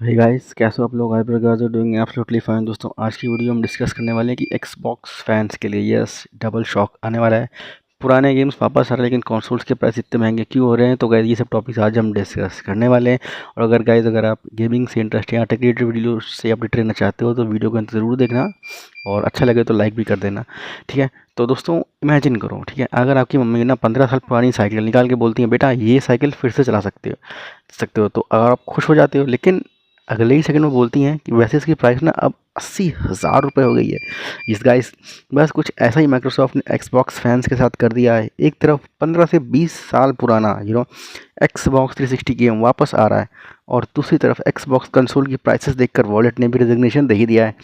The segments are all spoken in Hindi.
हे गाइस, कैसे हो आप लोग? I guys are doing absolutely fine. दोस्तों, आज की वीडियो हम डिस्कस करने वाले हैं कि एक्सबॉक्स फैंस के लिए यस डबल शॉक आने वाला है। पुराने गेम्स वापस आ रहे हैं, लेकिन कंसोल्स के प्राइस इतने महंगे क्यों हो रहे हैं? तो गाइस, ये सब टॉपिक्स आज हम डिस्कस करने वाले हैं। और अगर आप गेमिंग से इंटरेस्ट या क्रिएटिव वीडियो से अपडेट रहना चाहते हो तो वीडियो को अंत ज़रूर देखना, और अच्छा लगे तो लाइक भी कर देना, ठीक है? तो दोस्तों, इमेजिन करो, ठीक है, अगर आपकी मम्मी ना 15 साल पुरानी साइकिल निकाल के बोलती है, बेटा ये साइकिल फिर से चला सकते हो, तो अगर आप खुश हो जाते हो, लेकिन अगले ही सेकंड में बोलती हैं कि वैसे इसकी प्राइस ना अब 80,000 रुपये हो गई है। इस गाइस, बस कुछ ऐसा ही माइक्रोसॉफ्ट ने एक्सबॉक्स फैंस के साथ कर दिया है। एक तरफ 15 से 20 साल पुराना एक्सबॉक्स 360 गेम वापस आ रहा है, और दूसरी तरफ एक्सबॉक्स कंसोल की प्राइसेस देखकर वॉलेट ने भी रेजिग्नेशन दे ही दिया है।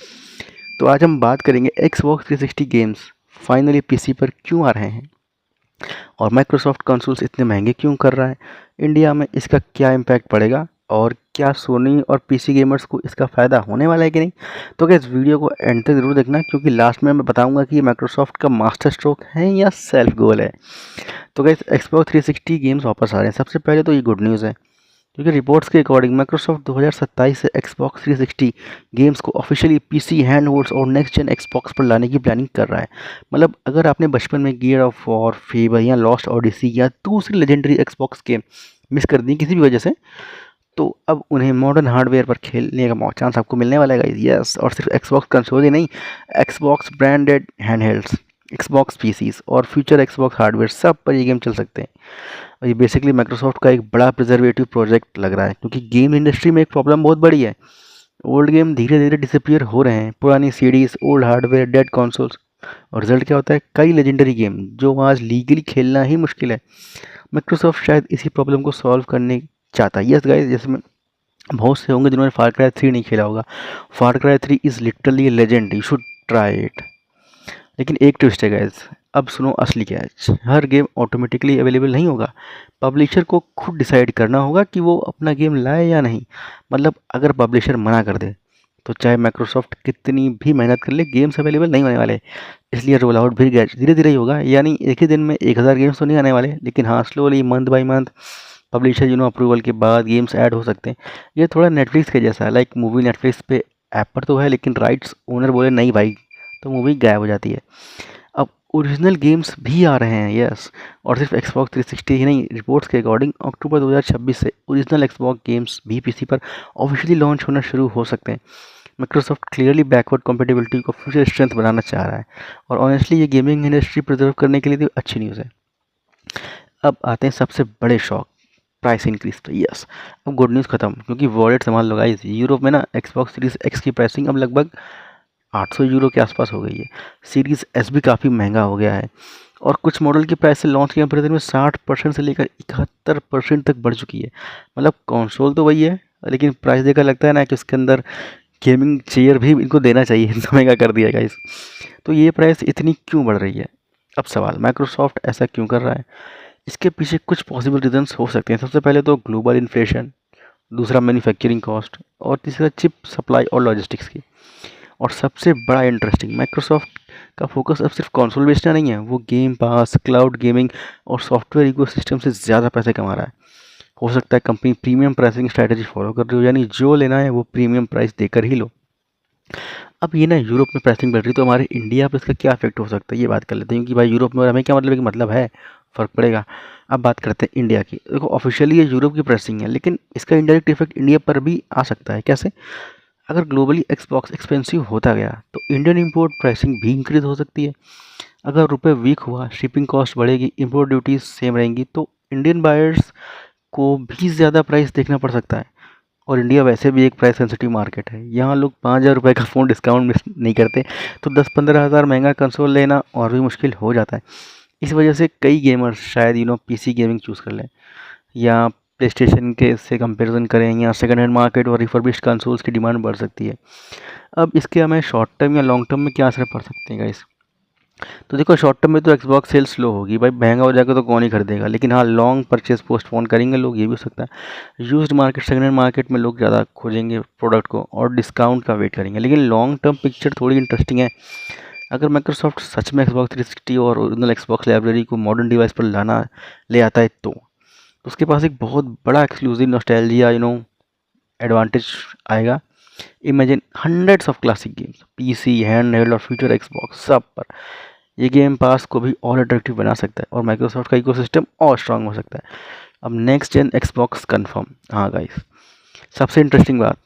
तो आज हम बात करेंगे एक्सबॉक्स 360 गेम्स फाइनली पीसी पर क्यों आ रहे हैं, और माइक्रोसॉफ्ट कंसोल्स इतने महंगे क्यों कर रहा है, इंडिया में इसका क्या इम्पैक्ट पड़ेगा, और क्या सोनी और पीसी गेमर्स को इसका फ़ायदा होने वाला है कि नहीं। तो क्या इस वीडियो को एंड तक ज़रूर देखना, क्योंकि लास्ट में मैं बताऊंगा कि ये माइक्रोसॉफ्ट का मास्टर स्ट्रोक है या सेल्फ गोल है। तो क्या एक्सबॉक्स 360 गेम्स वापस आ रहे हैं। सबसे पहले तो ये गुड न्यूज़ है, क्योंकि रिपोर्ट्स के अकॉर्डिंग माइक्रोसॉफ्ट 2027 से एक्सबॉक्स 360 गेम्स को ऑफिशियली पीसी, हैंडहोल्ड्स और नेक्स्ट जेन एक्सबॉक्स पर लाने की प्लानिंग कर रहा है। मतलब अगर आपने बचपन में गियर ऑफ वॉर, फेबर या लॉस्ट ओडिसी या दूसरी लेजेंडरी एक्सबॉक्स गेम मिस कर दी किसी भी वजह से, तो अब उन्हें मॉडर्न हार्डवेयर पर खेलने का चांस आपको मिलने वाला है। यस, और सिर्फ एक्सबॉक्स कंसोल ही नहीं, एक्सबॉक्स ब्रांडेड हैंडहेल्ड्स, एक्सबॉक्स पीसीस और फ्यूचर एक्सबॉक्स हार्डवेयर सब पर ये गेम चल सकते हैं। और ये बेसिकली माइक्रोसॉफ्ट का एक बड़ा प्रिजर्वेटिव प्रोजेक्ट लग रहा है, क्योंकि गेम इंडस्ट्री में एक प्रॉब्लम बहुत बड़ी है। ओल्ड गेम धीरे धीरे डिसअपियर हो रहे हैं, पुरानी CDs, old hardware, dead consoles, और रिजल्ट क्या होता है? कई लेजेंडरी गेम जो आज लीगली खेलना ही मुश्किल है। माइक्रोसॉफ्ट शायद इसी प्रॉब्लम को सॉल्व करने चाहता है। यस गाइस, जिसमें बहुत से होंगे जिन्होंने फार क्राई 3 नहीं खेला होगा। Far Cry 3 is literally legend, you should try it. लेकिन एक ट्विस्ट है गाइस, अब सुनो असली कैच। हर गेम ऑटोमेटिकली अवेलेबल नहीं होगा। पब्लिशर को खुद डिसाइड करना होगा कि वो अपना गेम लाए या नहीं। मतलब अगर पब्लिशर मना कर दे, तो चाहे माइक्रोसॉफ्ट कितनी भी मेहनत कर ले, गेम्स अवेलेबल नहीं होने वाले। इसलिए रोल आउट भी धीरे धीरे ही होगा, यानी एक ही दिन में 1000 गेम्स तो नहीं आने वाले, लेकिन हाँ, slowly month by month publisher approval के बाद गेम्स ऐड हो सकते हैं। ये थोड़ा नेटफ्लिक्स के जैसा है, लाइक मूवी नेटफ्लिक्स पे ऐप पर तो है, लेकिन राइट्स ओनर बोले नहीं भाई, तो मूवी गायब हो जाती है। अब ओरिजिनल गेम्स भी आ रहे हैं, यस, और सिर्फ एक्सबॉक्स 360 ही नहीं। रिपोर्ट्स के अकॉर्डिंग अक्टूबर 2026 से ओरिजिनल एक्सबॉक्स गेम्स भी पीसी पर ऑफिशियली लॉन्च होना शुरू हो सकते हैं। माइक्रोसॉफ्ट क्लियरली बैकवर्ड कंपेटिबिलिटी को फ्यूचर स्ट्रेंथ बनाना चाह रहा है, और ऑनेस्टली ये गेमिंग इंडस्ट्री प्रिजर्व करने के लिए तो अच्छी न्यूज़ है। अब आते हैं सबसे बड़े शॉक, प्राइस इंक्रीज पे। यस, अब गुड न्यूज़ खत्म, क्योंकि वॉलेट संभाल लो गाइस। यूरोप में ना एक्सबॉक्स सीरीज एक्स की प्राइसिंग अब लगभग 800 यूरो के आसपास हो गई है। सीरीज एस भी काफ़ी महंगा हो गया है, और कुछ मॉडल की प्राइस से लॉन्च के कंपेरिजन में 60% से लेकर 71% तक बढ़ चुकी है। मतलब कंसोल तो वही है, लेकिन प्राइस देखकर लगता है ना कि उसके अंदर गेमिंग चेयर भी इनको देना चाहिए, इतना महंगा कर दिया गाइस। तो ये प्राइस इतनी क्यों बढ़ रही है? अब सवाल, माइक्रोसॉफ्ट ऐसा क्यों कर रहा है? इसके पीछे कुछ पॉसिबल रीजंस हो सकते हैं। सबसे पहले तो ग्लोबल इन्फ्लेशन, दूसरा मैन्युफैक्चरिंग कॉस्ट, और तीसरा चिप सप्लाई और लॉजिस्टिक्स की। और सबसे बड़ा इंटरेस्टिंग, माइक्रोसॉफ्ट का फोकस अब सिर्फ कंसोल बेचना नहीं है, वो गेम पास, क्लाउड गेमिंग और सॉफ्टवेयर इकोसिस्टम से ज़्यादा पैसे कमा रहा है। हो सकता है company premium pricing strategy follow कर रही हो, यानी जो लेना है वो प्रीमियम प्राइस देकर ही लो। अब ये ना यूरोप में प्राइसिंग बढ़ रही, तो हमारे इंडिया पर इसका क्या इफेक्ट हो सकता है, ये बात कर लेते हैं। क्योंकि भाई यूरोप में हमें क्या मतलब है, कि मतलब है फ़र्क पड़ेगा। अब बात करते हैं इंडिया की। देखो, ऑफिशियली ये यूरोप की प्राइसिंग है, लेकिन इसका इनडायरेक्ट इफेक्ट इंडिया पर भी आ सकता है। कैसे? अगर ग्लोबली एक्सबॉक्स एक्सपेंसिव होता गया, तो इंडियन इंपोर्ट प्राइसिंग भी इंक्रीज हो सकती है। अगर रुपए वीक हुआ, शिपिंग कॉस्ट बढ़ेगी, इंपोर्ट ड्यूटीज सेम रहेंगी, तो इंडियन बायर्स को भी ज़्यादा प्राइस देखना पड़ सकता है। और इंडिया वैसे भी एक प्राइस सेंसिटिव मार्केट है, यहाँ लोग 5,000 रुपये का फ़ोन डिस्काउंट मिस नहीं करते, तो 10-15 हज़ार महंगा कंसोल लेना और भी मुश्किल हो जाता है। इस वजह से कई गेमर्स शायद पीसी गेमिंग चूज़ कर लें, या प्ले स्टेशन के से कंपेरिजन करें, या सेकंड हैंड मार्केट और रिफर्बिश्ड कंसोल्स की डिमांड बढ़ सकती है। अब इसके हमें शॉर्ट टर्म या लॉन्ग टर्म में क्या असर पड़ सकते हैं गाइस? तो देखो, शॉर्ट टर्म में तो एक्सबॉक्स सेल स्लो होगी भाई, महंगा हो जाएगा तो कौन ही खरीदेगा। लेकिन हाँ, लॉन्ग परचेज पोस्टपोन करेंगे लोग, ये भी हो सकता है। Used market, second hand market में लोग ज़्यादा खोजेंगे प्रोडक्ट को, और डिस्काउंट का वेट करेंगे। लेकिन लॉन्ग टर्म पिक्चर थोड़ी इंटरेस्टिंग है। अगर माइक्रोसॉफ्ट सच में एक्सबॉक्स 360 और ओरिजिनल एक्सबॉक्स लाइब्रेरी को मॉडर्न डिवाइस पर ले आता है, तो उसके पास एक बहुत बड़ा एक्सक्लूसिव नॉस्टैल्जिया एडवांटेज आएगा। Imagine hundreds of classic games PC, hand और फ्यूचर एक्सबॉक्स सब पर। ये गेम पास को भी और अट्रैक्टिव बना सकता है और माइक्रोसॉफ्ट का इकोसिस्टम और स्ट्रांग हो सकता है। अब नेक्स्ट जेन एक्सबॉक्स कंफर्म। हाँ गाइस, सबसे इंटरेस्टिंग बात,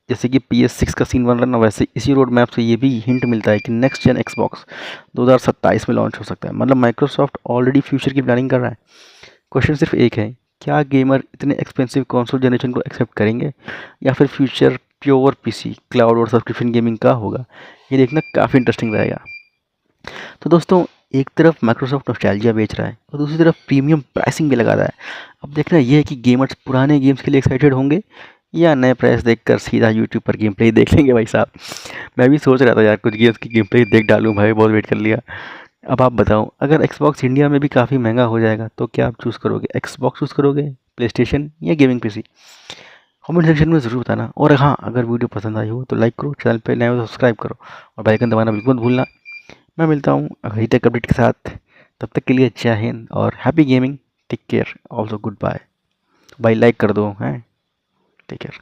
जैसे कि PS6 का सीन बन रहा है ना, वैसे इसी रोड मैप से ये भी हिंट मिलता है कि नेक्स्ट जेन एक्सबॉक्स 2027 में लॉन्च हो सकता है। मतलब माइक्रोसॉफ्ट ऑलरेडी फ्यूचर की प्लानिंग कर रहा है। क्वेश्चन सिर्फ एक है, क्या गेमर इतने एक्सपेंसिव कंसोल जनरेशन को एक्सेप्ट करेंगे या फिर फ्यूचर प्योर पीसी, क्लाउड और सब्सक्रिप्शन गेमिंग का होगा? ये देखना काफ़ी इंटरेस्टिंग रहेगा। तो दोस्तों, एक तरफ माइक्रोसॉफ्ट नॉस्टैल्जिया बेच रहा है और दूसरी तरफ प्रीमियम प्राइसिंग भी लगा रहा है। अब देखना यह है कि गेमर्स पुराने गेम्स के लिए एक्साइटेड होंगे या नए प्राइस देखकर सीधा यूट्यूब पर गेम प्ले देख लेंगे। भाई साहब, मैं भी सोच रहा था यार कुछ गेम्स की गेम प्ले देख डालूं, भाई बहुत वेट कर लिया। अब आप बताओ, अगर एक्सबॉक्स इंडिया में भी काफ़ी महंगा हो जाएगा तो क्या आप चूज़ करोगे? एक्सबॉक्स चूज़ करोगे, प्ले स्टेशन या गेमिंग पीसी? कमेंट सेक्शन में ज़रूर बताना। और हाँ, अगर वीडियो पसंद आई हो तो लाइक करो, चैनल पे नए हो तो सब्सक्राइब करो और बेल आइकन दबाना बिल्कुल मत भूलना। मैं मिलता हूँ अगली टेक अपडेट के साथ। तब तक के लिए जय हिंद और happy gaming. Take care, also goodbye. भाई लाइक कर दो हैं। Take care.